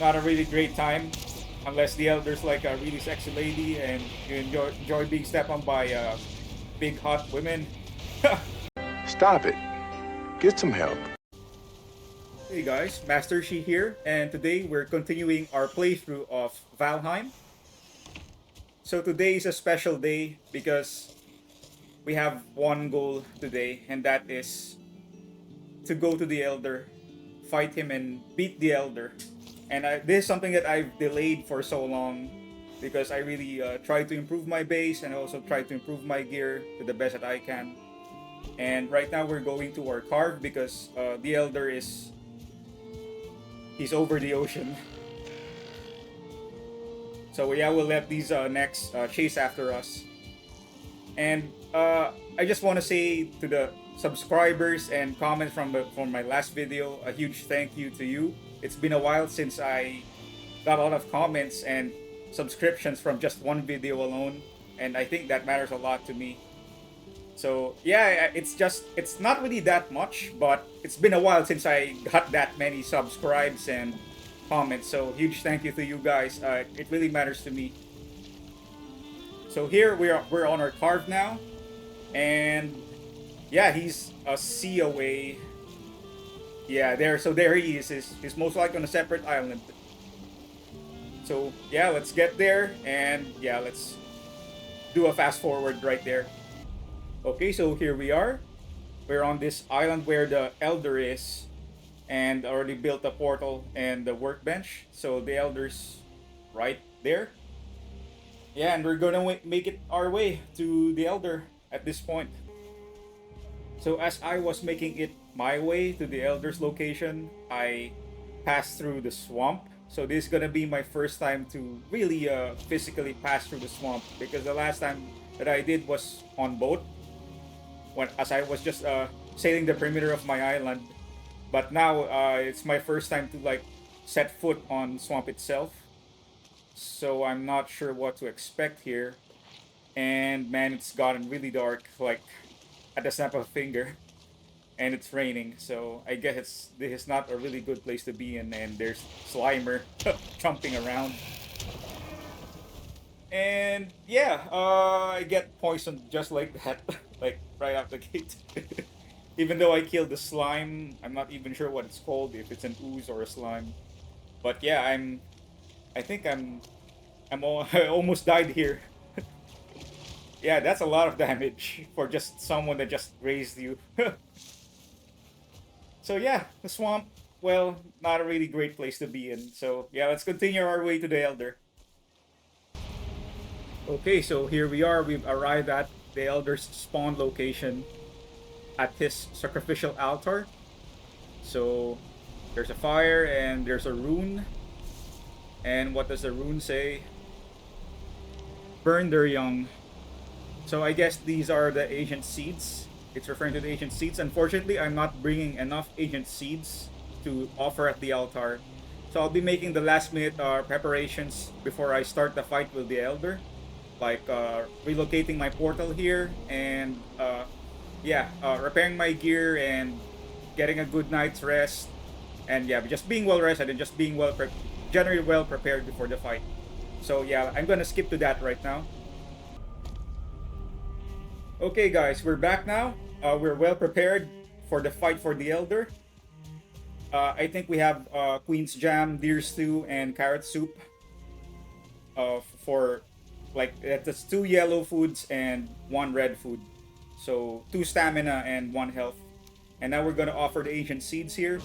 not a really great time unless the elder's like a really sexy lady and you enjoy being stepped on by big hot women. Stop it. Get some help. Hey guys, Master Shi here, and today we're continuing our playthrough of Valheim. So today is a special day because we have one goal today, and that is to go to the Elder, fight him, and beat the Elder. And this is something that I've delayed for so long because I really try to improve my base and also try to improve my gear to the best that I can. And right now we're going to our carve because the Elder he's over the ocean. So yeah, we'll let these next chase after us. And I just want to say to the subscribers and comments from my last video, a huge thank you to you. It's been a while since I got a lot of comments and subscriptions from just one video alone, and I think that matters a lot to me. So yeah, it's not really that much, but it's been a while since I got that many subscribes and comments. So huge thank you to you guys. It really matters to me. So here we're on our carve now, and yeah, he's a sea away. Yeah, there he is. He's most likely on a separate island. So yeah, let's get there, and yeah, let's do a fast forward right there. Okay, so here we are. We're on this island where the Elder is, and already built a portal and the workbench. So the Elder's right there. Yeah, and we're gonna make it our way to the Elder at this point. So as I was making it my way to the Elder's location, I passed through the swamp. So this is gonna be my first time to really physically pass through the swamp because the last time that I did was on boat when as I was just sailing the perimeter of my island. But now it's my first time to like set foot on swamp itself. So I'm not sure what to expect here. And man, it's gotten really dark, like at the snap of a finger, and it's raining. So I guess this is not a really good place to be in. And there's Slimer jumping around. And yeah, I get poisoned just like that, like right out the gate. Even though I killed the slime, I'm not even sure what it's called, if it's an ooze or a slime. But yeah, I think I almost died here. Yeah, that's a lot of damage for just someone that just grazed you. So yeah, the swamp, well, not a really great place to be in. So yeah, let's continue our way to the Elder. Okay, so here we are. We've arrived at the Elder's spawn location at his sacrificial altar. So there's a fire and there's a rune. And what does the rune say? Burn their young. So I guess these are the ancient seeds. It's referring to the ancient seeds. Unfortunately, I'm not bringing enough ancient seeds to offer at the altar. So I'll be making the last minute preparations before I start the fight with the Elder. Like relocating my portal here and yeah, repairing my gear and getting a good night's rest. And yeah, just being well rested and just being generally well prepared before the fight. So yeah, I'm gonna skip to that right now. Okay, guys, we're back now. We're well prepared for the fight for the Elder. I think we have Queen's Jam, Deer Stew, and Carrot Soup. For like that's two yellow foods and one red food. So 2 stamina and 1 health. And now we're gonna offer the ancient seeds here.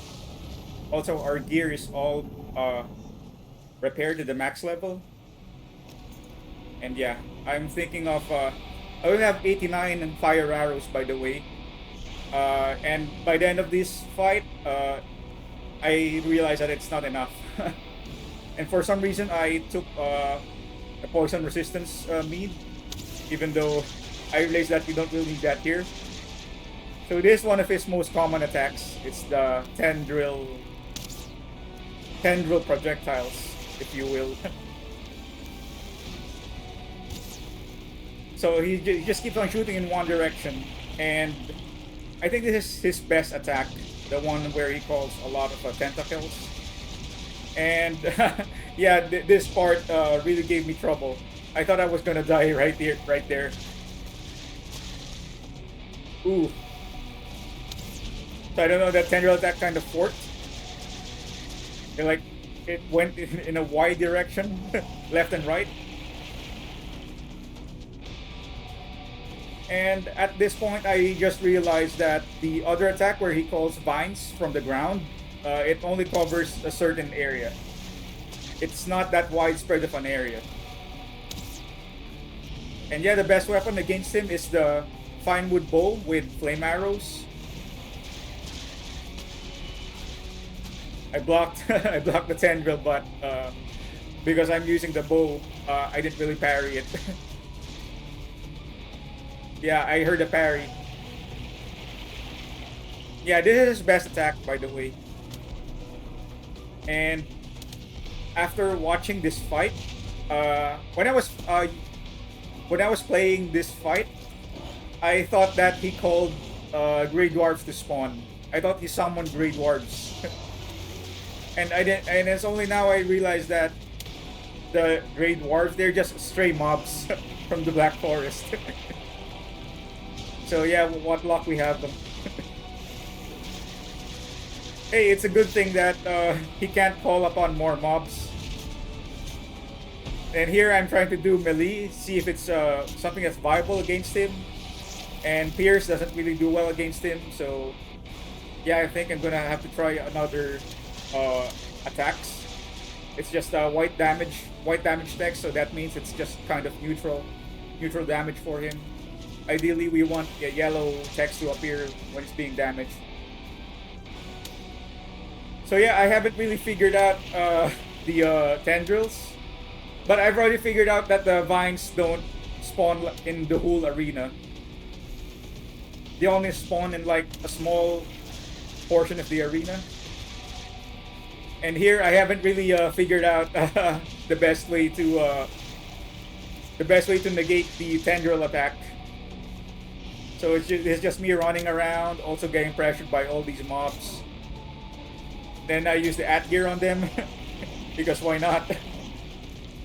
Also, our gear is all repaired to the max level. And yeah, I'm thinking of I will have 89 fire arrows, by the way. And by the end of this fight, I realized that it's not enough. And for some reason, I took a poison resistance mead, even though I realized that we don't really need that here. So this is one of his most common attacks. It's the tendril projectiles, if you will. So he just keeps on shooting in one direction, and I think this is his best attack, the one where he calls a lot of tentacles. And yeah, this part really gave me trouble. I thought I was gonna die right there, right there. Ooh. So I don't know, that tendril attack kind of forked. It like it went in a wide direction, left and right. And at this point, I just realized that the other attack where he calls vines from the ground, it only covers a certain area. It's not that widespread of an area. And yeah, the best weapon against him is the fine wood bow with flame arrows. I blocked I blocked the tendril, but because I'm using the bow, I didn't really parry it. Yeah, I heard a parry. Yeah, this is his best attack, by the way. And after watching this fight, when I was playing this fight, I thought that he called Grey Dwarves to spawn. I thought he summoned Grey Dwarves. And I didn't, and it's only now I realized that the Grey Dwarves, they're just stray mobs from the Black Forest. So yeah, what luck we have them. Hey, it's a good thing that he can't call upon more mobs. And here I'm trying to do melee, see if it's something that's viable against him. And Pierce doesn't really do well against him, so yeah, I think I'm gonna have to try another attacks. It's just white damage text, so that means it's just kind of neutral damage for him. Ideally, we want a yellow text to appear when it's being damaged. So yeah, I haven't really figured out the tendrils, but I've already figured out that the vines don't spawn in the whole arena. They only spawn in like a small portion of the arena. And here I haven't really figured out the best way to negate the tendril attack. So it's just me running around, also getting pressured by all these mobs. Then I use the at gear on them because why not?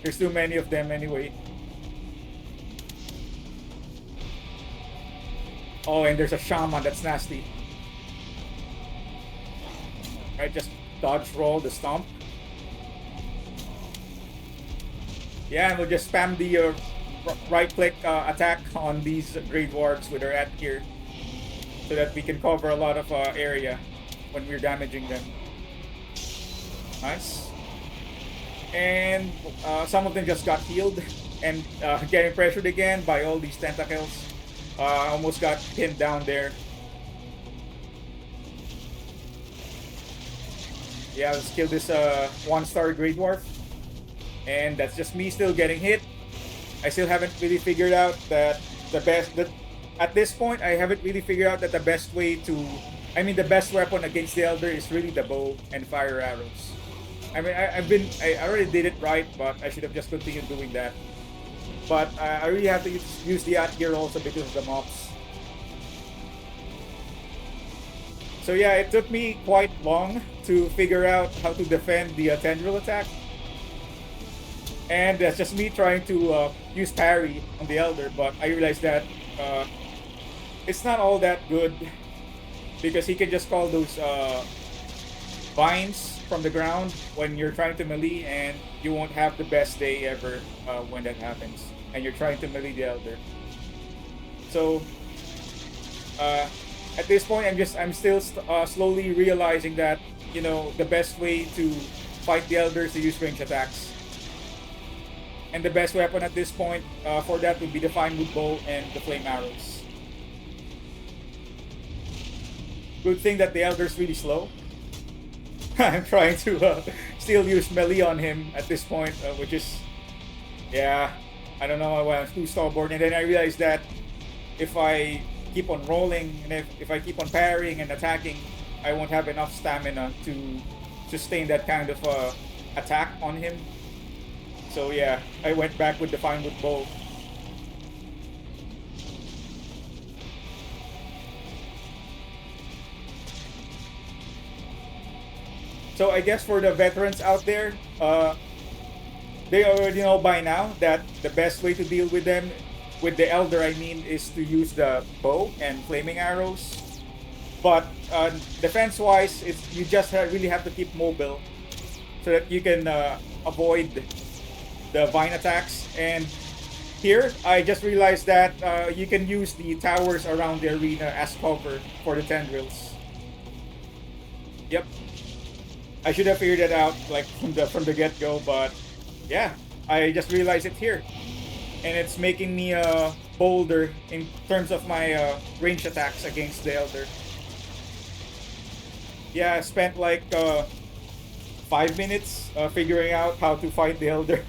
There's too many of them anyway. Oh, and there's a shaman that's nasty. Right, just dodge roll the stomp. Yeah, and we'll just spam the right click attack on these Grey Dwarves with our at gear so that we can cover a lot of area when we're damaging them. Nice. And some of them just got healed and getting pressured again by all these tentacles. Almost got pinned down there. Yeah, let's kill this 1-star Grey Dwarf. And that's just me still getting hit. I still haven't really figured out that at this point, I haven't really figured out that the best way to, the best weapon against the Elder is really the bow and fire arrows. I already did it right, but I should have just continued doing that. But I really have to use the at gear also because of the mobs. So yeah, it took me quite long to figure out how to defend the tendril attack. And that's just me trying to use parry on the Elder, but I realized that it's not all that good because he can just call those vines from the ground when you're trying to melee, and you won't have the best day ever when that happens and you're trying to melee the Elder. So at this point, I'm still slowly realizing that the best way to fight the Elder is to use range attacks. And the best weapon at this point for that would be the fine wood bow and the flame arrows. Good thing that the Elder's really slow. I'm trying to still use melee on him at this point, which is, yeah, I don't know why I'm too stubborn. And then I realized that if I keep on rolling and if I keep on parrying and attacking, I won't have enough stamina to sustain that kind of attack on him. So yeah, I went back with the fine wood bow. So I guess for the veterans out there, they already know by now that the best way to deal with the elder, I mean, is to use the bow and flaming arrows. But defense-wise, it's you just really have to keep mobile so that you can avoid the vine attacks. And here, I just realized that you can use the towers around the arena as cover for the tendrils. Yep, I should have figured it out like from the get-go, but yeah, I just realized it here, and it's making me bolder in terms of my range attacks against the elder. Yeah, I spent like 5 minutes figuring out how to fight the elder.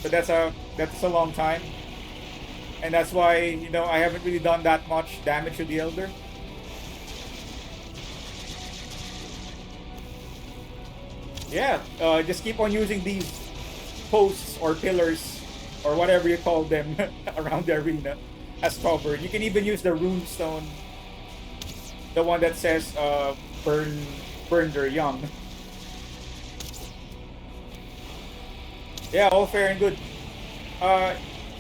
But that's a long time, and that's why I haven't really done that much damage to the elder. Yeah, just keep on using these posts or pillars or whatever you call them around the arena as cover. You can even use the rune stone, the one that says burn their young. Yeah, all fair and good.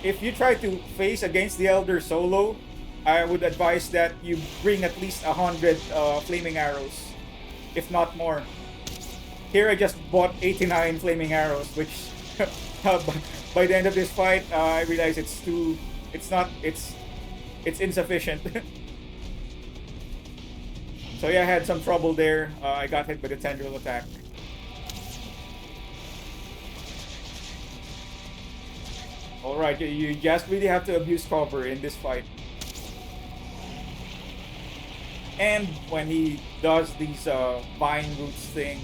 If you try to face against the elder solo, I would advise that you bring at least 100 flaming arrows, if not more. Here I just bought 89 flaming arrows, which by the end of this fight, I realize it's insufficient. So yeah, I had some trouble there. I got hit by the tendril attack. Alright, you just really have to abuse cover in this fight. And when he does these vine roots thing,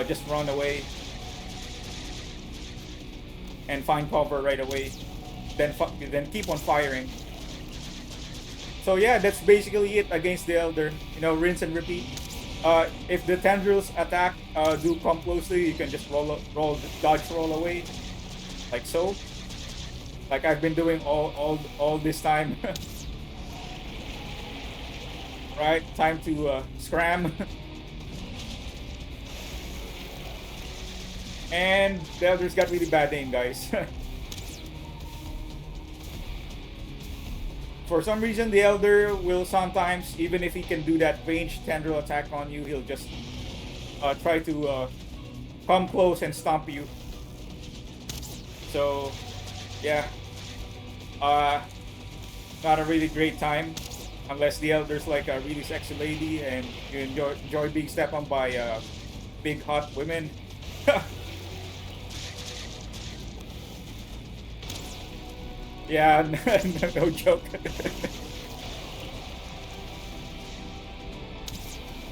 just run away and find cover right away. Then keep on firing. So yeah, that's basically it against the elder. Rinse and repeat. If the tendrils attack do come closely, you can just dodge roll away, like so. Like I've been doing all this time. Right, time to scram. And the elder's got really bad aim, guys. For some reason, the elder will sometimes, even if he can do that ranged tendril attack on you, he'll just try to come close and stomp you. So, yeah. Not a really great time. Unless the elder's like a really sexy lady and you enjoy being stepped on by big hot women. Yeah, no joke.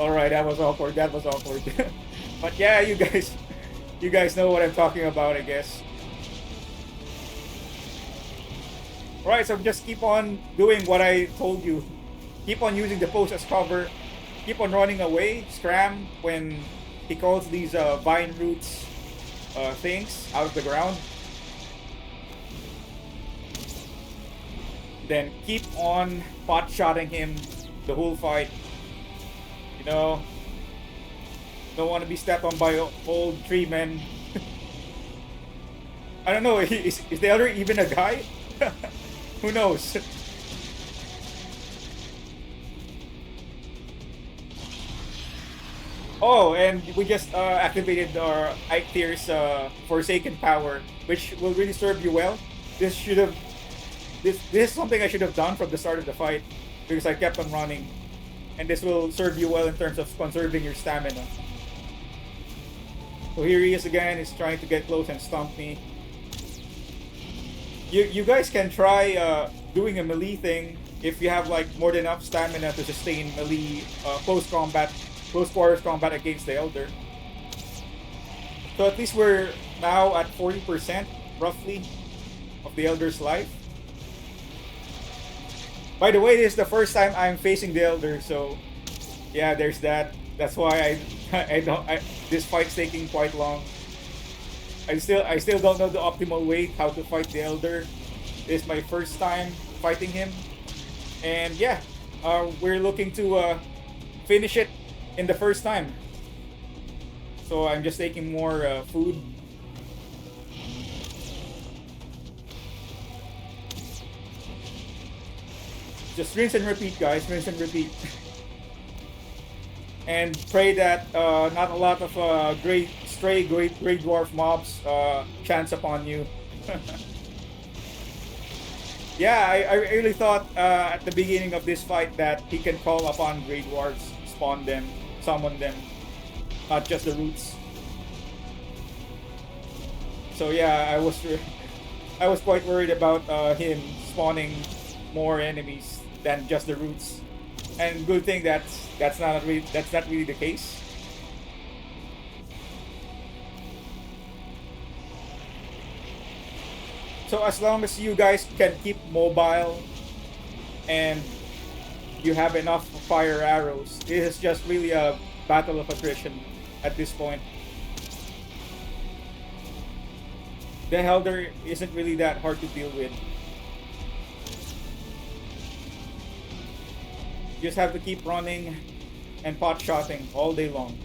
Alright, that was awkward. But yeah, you guys know what I'm talking about, I guess. Right, so just keep on doing what I told you. Keep on using the post as cover. Keep on running away. Scram when he calls these vine roots things out of the ground. Then keep on pot-shotting him the whole fight. Don't want to be stepped on by old tree men. I don't know, is the elder even a guy? Who knows? Oh, and we just activated our Eiktyr's Forsaken power, which will really serve you well. This is something I should have done from the start of the fight, because I kept on running. And this will serve you well in terms of conserving your stamina. So here he is again, he's trying to get close and stomp me. You guys can try doing a melee thing if you have like more than enough stamina to sustain melee close quarters combat against the elder. So at least we're now at 40% roughly of the elder's life. By the way, this is the first time I'm facing the elder, so yeah, there's that. That's why this fight's taking quite long. I still don't know the optimal way how to fight the elder. This is my first time fighting him, and yeah, we're looking to finish it in the first time. So I'm just taking more food. Just rinse and repeat, guys. Rinse and repeat. And pray that not a lot of great dwarf mobs chance upon you. Yeah, I really thought at the beginning of this fight that he can call upon great dwarves, spawn them, summon them, not just the roots. So yeah, I was quite worried about him spawning more enemies than just the roots. And good thing that's not really the case. So as long as you guys can keep mobile and you have enough fire arrows, it is just really a battle of attrition at this point. The Helder isn't really that hard to deal with. You just have to keep running and pot shotting all day long.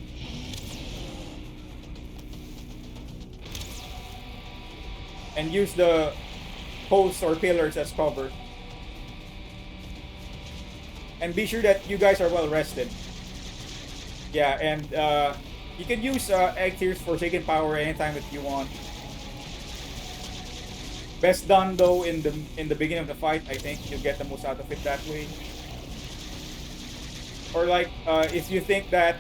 And use the posts or pillars as cover. And be sure that you guys are well rested. Yeah, and you can use Egg Tears Forsaken Power anytime that you want. Best done though in the beginning of the fight. I think you'll get the most out of it that way. Or like if you think that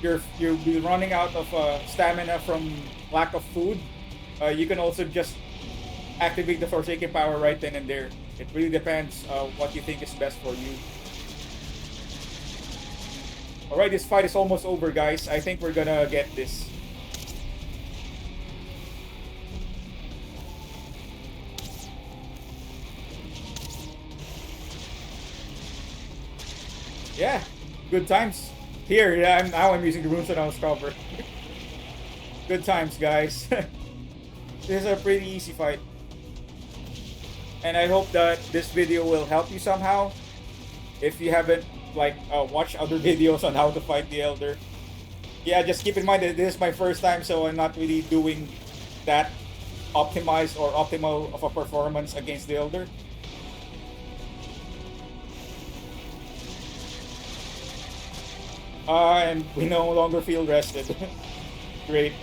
you'll be running out of stamina from lack of food, you can also just activate the Forsaken Power right then and there. It really depends what you think is best for you. Alright, this fight is almost over, guys. I think we're gonna get this. Yeah, good times. Here, yeah, now I'm using the runes on our cover. Good times, guys. This is a pretty easy fight. And I hope that this video will help you somehow. If you haven't watched other videos on how to fight the Elder. Yeah, just keep in mind that this is my first time, so I'm not really doing that optimized or optimal of a performance against the Elder. And we no longer feel rested. Great.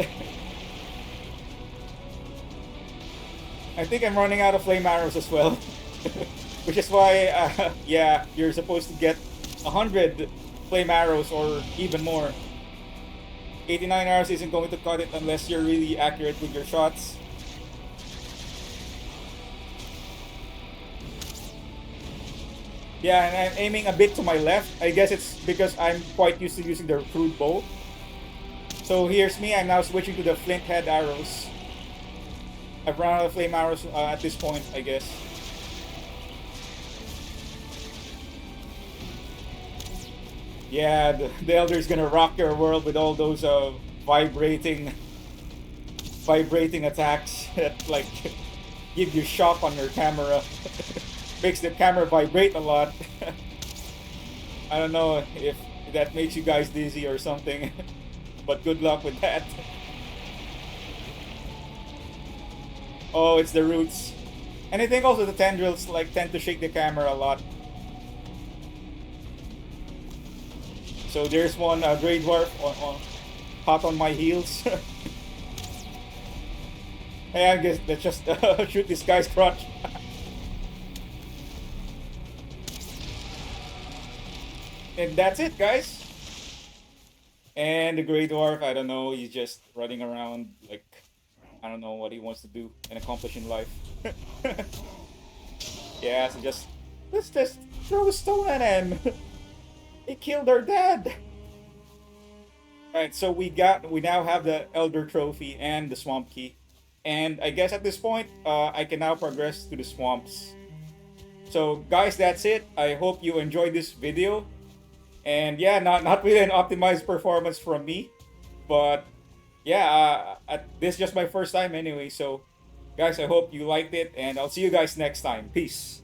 I think I'm running out of flame arrows as well. Which is why, yeah, you're supposed to get 100 flame arrows or even more. 89 arrows isn't going to cut it unless you're really accurate with your shots. Yeah, and I'm aiming a bit to my left. I guess it's because I'm quite used to using the crude bow. So here's me, I'm now switching to the flint head arrows. I've run out of flame arrows at this point, I guess. Yeah, the Elder is gonna rock your world with all those vibrating attacks that like give you shock on your camera. Makes the camera vibrate a lot. I don't know if that makes you guys dizzy or something, but good luck with that. Oh, it's the roots. And I think also the tendrils tend to shake the camera a lot. So there's one Grey Dwarf hot on my heels. Hey, I guess let's just shoot this guy's crotch. And that's it, guys. And the Grey Dwarf, I don't know, he's just running around like I don't know what he wants to do and accomplish in life. Yeah, so let's just throw a stone at him. He killed our dad. Alright, so we now have the Elder Trophy and the Swamp Key. And I guess at this point, I can now progress to the swamps. So guys, that's it. I hope you enjoyed this video. And yeah, not really an optimized performance from me. But yeah, this is just my first time anyway. So guys, I hope you liked it. And I'll see you guys next time. Peace.